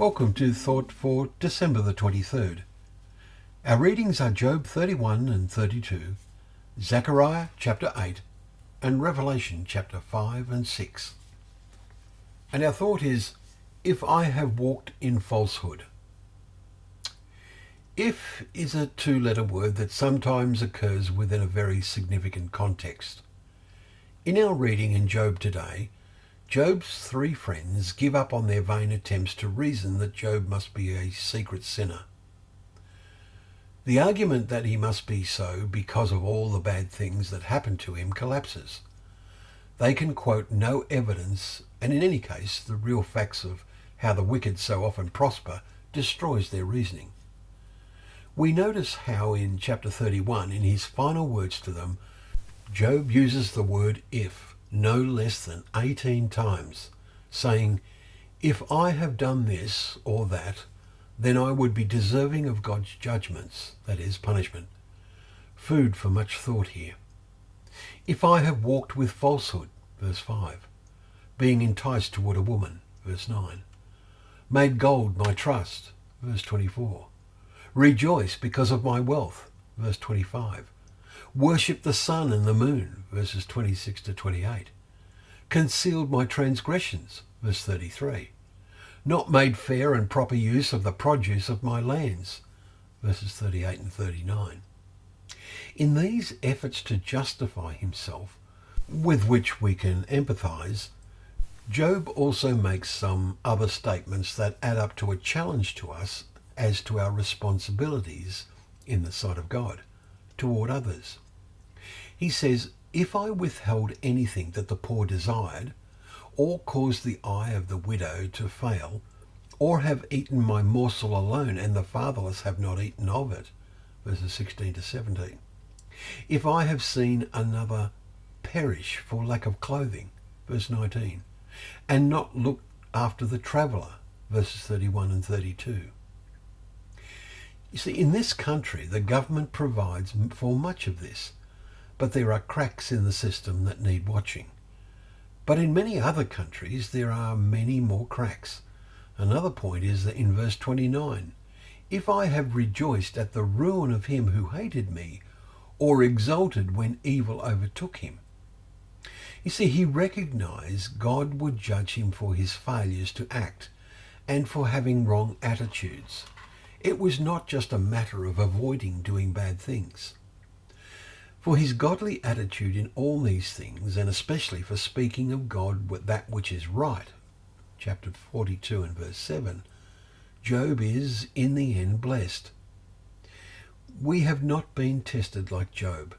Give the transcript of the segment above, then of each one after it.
Welcome to Thought for December the 23rd. Our readings are Job 31 and 32, Zechariah chapter 8, and Revelation chapter 5 and 6. And our thought is, if I have walked in falsehood. If is a two-letter word that sometimes occurs within a very significant context. In our reading in Job today, Job's three friends give up on their vain attempts to reason that Job must be a secret sinner. The argument that he must be so because of all the bad things that happened to him collapses. They can quote no evidence, and in any case, the real facts of how the wicked so often prosper destroys their reasoning. We notice how in chapter 31, in his final words to them, Job uses the word if no less than 18 times, saying, if I have done this or that, then I would be deserving of God's judgments, that is, punishment. Food for much thought here. If I have walked with falsehood, verse 5, being enticed toward a woman, verse 9, made gold my trust, verse 24, rejoice because of my wealth, verse 25, worship the sun and the moon, verses 26 to 28, concealed my transgressions, verse 33, not made fair and proper use of the produce of my lands, verses 38 and 39. In these efforts to justify himself, with which we can empathise, Job also makes some other statements that add up to a challenge to us as to our responsibilities in the sight of God toward others. He says, if I withheld anything that the poor desired, or caused the eye of the widow to fail, or have eaten my morsel alone, and the fatherless have not eaten of it, verses 16 to 17. If I have seen another perish for lack of clothing, verse 19, and not looked after the traveller, verses 31 and 32. You see, in this country, the government provides for much of this, but there are cracks in the system that need watching. But in many other countries, there are many more cracks. Another point is that in verse 29, if I have rejoiced at the ruin of him who hated me, or exulted when evil overtook him. You see, he recognized God would judge him for his failures to act and for having wrong attitudes. It was not just a matter of avoiding doing bad things. For his godly attitude in all these things, and especially for speaking of God with that which is right, chapter 42 and verse 7, Job is in the end blessed. We have not been tested like Job,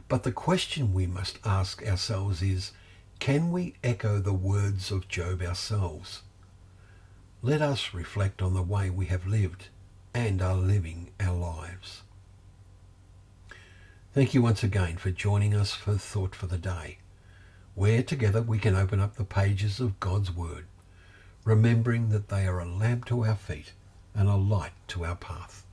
but the question we must ask ourselves is, can we echo the words of Job ourselves? Let us reflect on the way we have lived and are living our lives. Thank you once again for joining us for Thought for the Day, where together we can open up the pages of God's Word, remembering that they are a lamp to our feet and a light to our path.